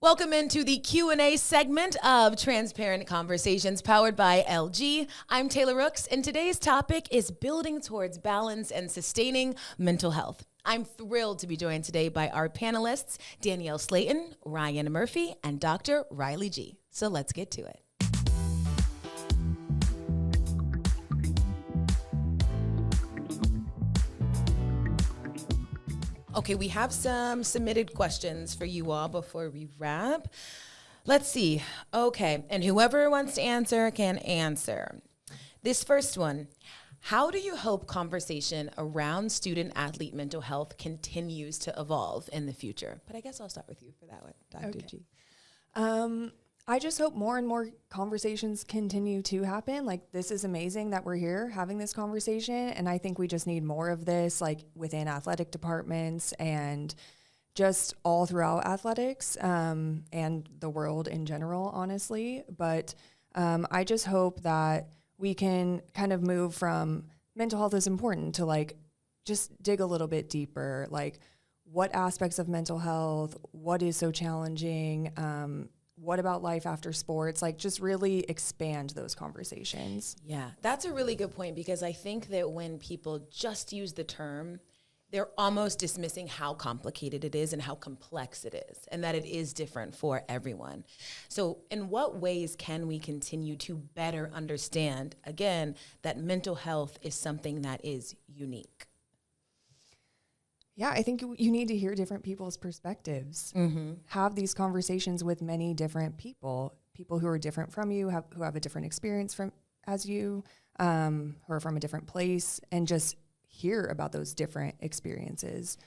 Welcome into the Q&A segment of Transparent Conversations powered by LG. I'm Taylor Rooks, and today's topic is building towards balance and sustaining mental health. I'm thrilled to be joined today by our panelists, Danielle Slaton, Ryan Murphy, and Dr. Riley G. So let's get to it. Okay, we have some submitted questions for you all before we wrap. Let's see. Okay, and whoever wants to answer can answer. This first one, how do you hope conversation around student-athlete mental health continues to evolve in the future? But I guess I'll start with you for that one, Dr. G. I just hope more and more conversations continue to happen. Like, this is amazing that we're here having this conversation, and I think we just need more of this, like, within athletic departments and just all throughout athletics and the world in general, honestly. But I just hope that we can kind of move from mental health is important to, like, just dig a little bit deeper. Like, what aspects of mental health, what is so challenging, what about life after sports? Like, just really expand those conversations. Yeah, that's a really good point, because I think that when people just use the term, they're almost dismissing how complicated it is and how complex it is, and that it is different for everyone. So in what ways can we continue to better understand, again, that mental health is something that is unique? Yeah, I think you need to hear different people's perspectives. Have these conversations with many different people who are different from you, who have a different experience as you, who are from a different place, and just hear about those different experiences.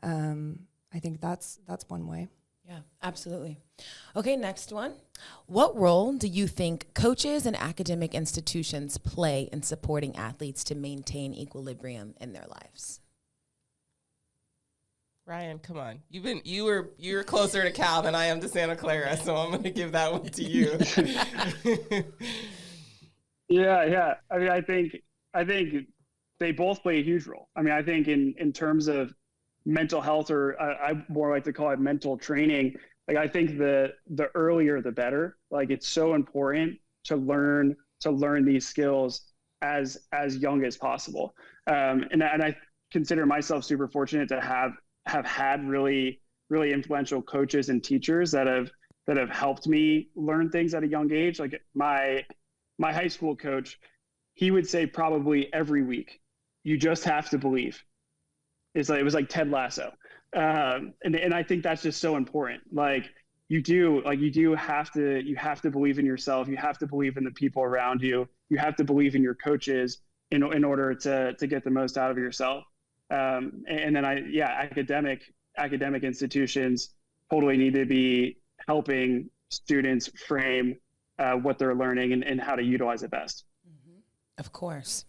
I think that's one way. Yeah, absolutely. Okay, next one. What role do you think coaches and academic institutions play in supporting athletes to maintain equilibrium in their lives? Ryan, come on. You're closer to Cal than I am to Santa Clara, so I'm going to give that one to you. Yeah. I mean, I think they both play a huge role. I mean, I think in terms of mental health, or I more like to call it mental training, like, I think the earlier the better. Like, it's so important to learn these skills as young as possible. And I consider myself super fortunate to have had really, really influential coaches and teachers that have helped me learn things at a young age. Like, my high school coach, he would say probably every week, you just have to believe. It was like Ted Lasso. And I think that's just so important. Like, you have to believe in yourself. You have to believe in the people around you. You have to believe in your coaches in order to get the most out of yourself. And then academic institutions totally need to be helping students frame what they're learning and how to utilize it best. Of course.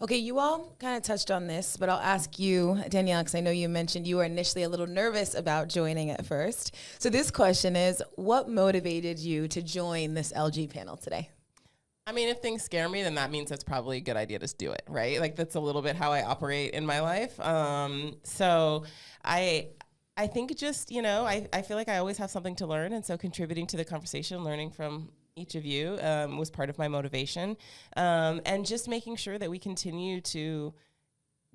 Okay, you all kind of touched on this, but I'll ask you, Danielle, because I know you mentioned you were initially a little nervous about joining at first. So this question is, what motivated you to join this LG panel today? I mean, if things scare me, then that means it's probably a good idea to do it, right? Like, that's a little bit how I operate in my life. So I think just, I feel like I always have something to learn. And so contributing to the conversation, learning from each of you was part of my motivation. And just making sure that we continue to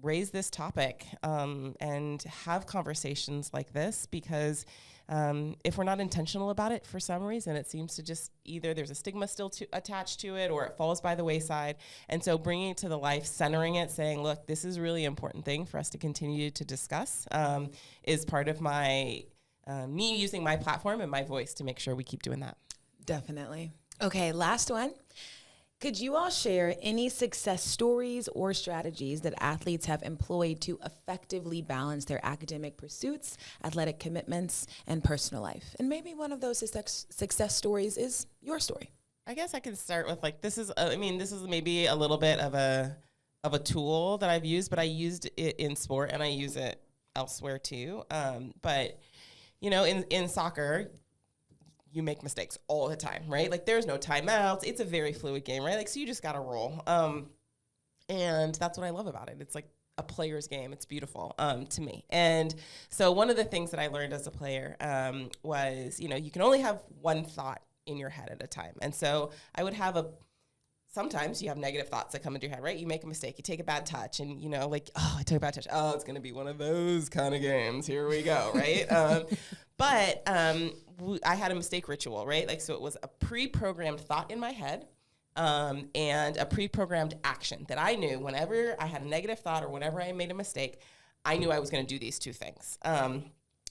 raise this topic and have conversations like this, because if we're not intentional about it for some reason, it seems to just either there's a stigma still attached to it, or it falls by the wayside. And so bringing it to the life, centering it, saying, look, this is a really important thing for us to continue to discuss is part of my me using my platform and my voice to make sure we keep doing that. Definitely. Okay, last one. Could you all share any success stories or strategies that athletes have employed to effectively balance their academic pursuits, athletic commitments, and personal life? And maybe one of those success stories is your story. I guess I can start with, like, this is maybe a little bit of a tool that I've used, but I used it in sport and I use it elsewhere too. But in soccer, you make mistakes all the time, right? Like, there's no timeouts. It's a very fluid game, right? Like, so you just got to roll. And that's what I love about it. It's like a player's game. It's beautiful to me. And so one of the things that I learned as a player was, you can only have one thought in your head at a time. And so I would have sometimes you have negative thoughts that come into your head, right? You make a mistake, you take a bad touch, and I took a bad touch. Oh, it's going to be one of those kind of games. Here we go, right? But I had a mistake ritual, right? Like, so it was a pre-programmed thought in my head and a pre-programmed action that I knew whenever I had a negative thought or whenever I made a mistake, I knew I was going to do these two things.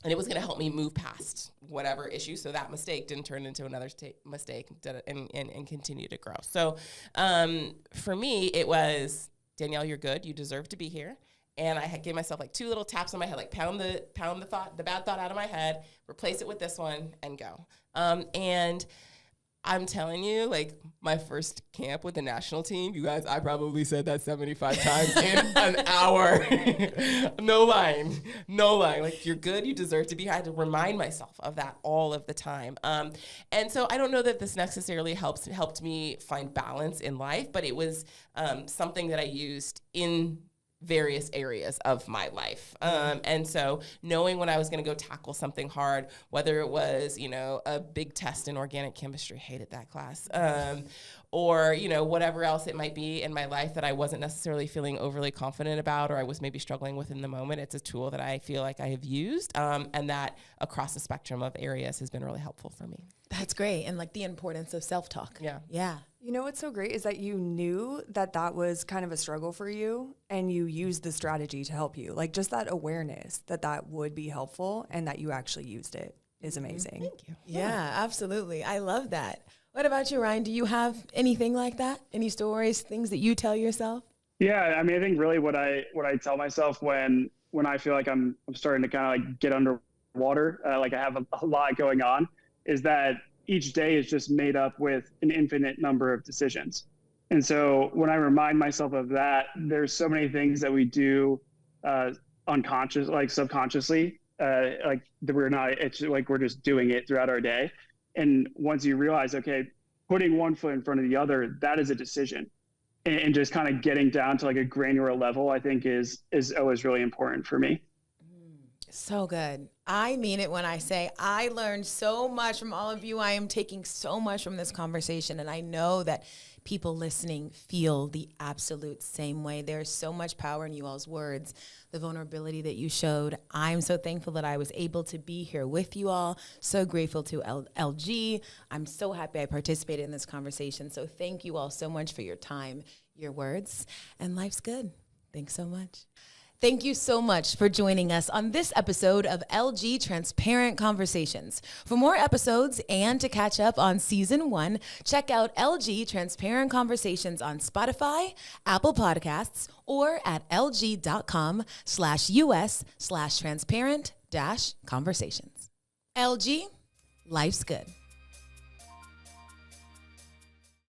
And it was going to help me move past whatever issue, so that mistake didn't turn into another mistake and continue to grow. So for me, it was, Danielle, you're good. You deserve to be here. And I gave myself like 2 little taps on my head, like pound the bad thought out of my head, replace it with this one, and go. And I'm telling you, like, my first camp with the national team, you guys, I probably said that 75 times in an hour. No lying. Like, you're good, you deserve to be here. I had to remind myself of that all of the time. And so I don't know that this necessarily helped me find balance in life, but it was something that I used in various areas of my life. And so knowing when I was going to go tackle something hard, whether it was, a big test in organic chemistry, hated that class, or, whatever else it might be in my life that I wasn't necessarily feeling overly confident about, or I was maybe struggling with in the moment, it's a tool that I feel like I have used, and that across the spectrum of areas has been really helpful for me. That's great. And like the importance of self-talk. Yeah. You know what's so great is that you knew that was kind of a struggle for you, and you used the strategy to help you. Like, just that awareness that would be helpful and that you actually used it is amazing. Thank you. Yeah, absolutely. I love that. What about you, Ryan? Do you have anything like that? Any stories, things that you tell yourself? Yeah, I mean, I think really what I tell myself when I feel like I'm starting to kind of like get underwater, like I have a lot going on, is that each day is just made up with an infinite number of decisions. And so when I remind myself of that, there's so many things that we do unconscious, like subconsciously, like that it's like we're just doing it throughout our day. And once you realize, okay, putting one foot in front of the other, that is a decision. And just kind of getting down to like a granular level, I think is always really important for me. So good. I mean it when I say I learned so much from all of you. I am taking so much from this conversation, and I know that people listening feel the absolute same way. There's so much power in you all's words, the vulnerability that you showed. I'm so thankful that I was able to be here with you all. So grateful to LG. I'm so happy I participated in this conversation. So thank you all so much for your time, your words, and life's good. Thanks so much. Thank you so much for joining us on this episode of LG Transparent Conversations. For more episodes and to catch up on season 1, check out LG Transparent Conversations on Spotify, Apple Podcasts, or at lg.com/US/transparent-conversations. LG, life's good.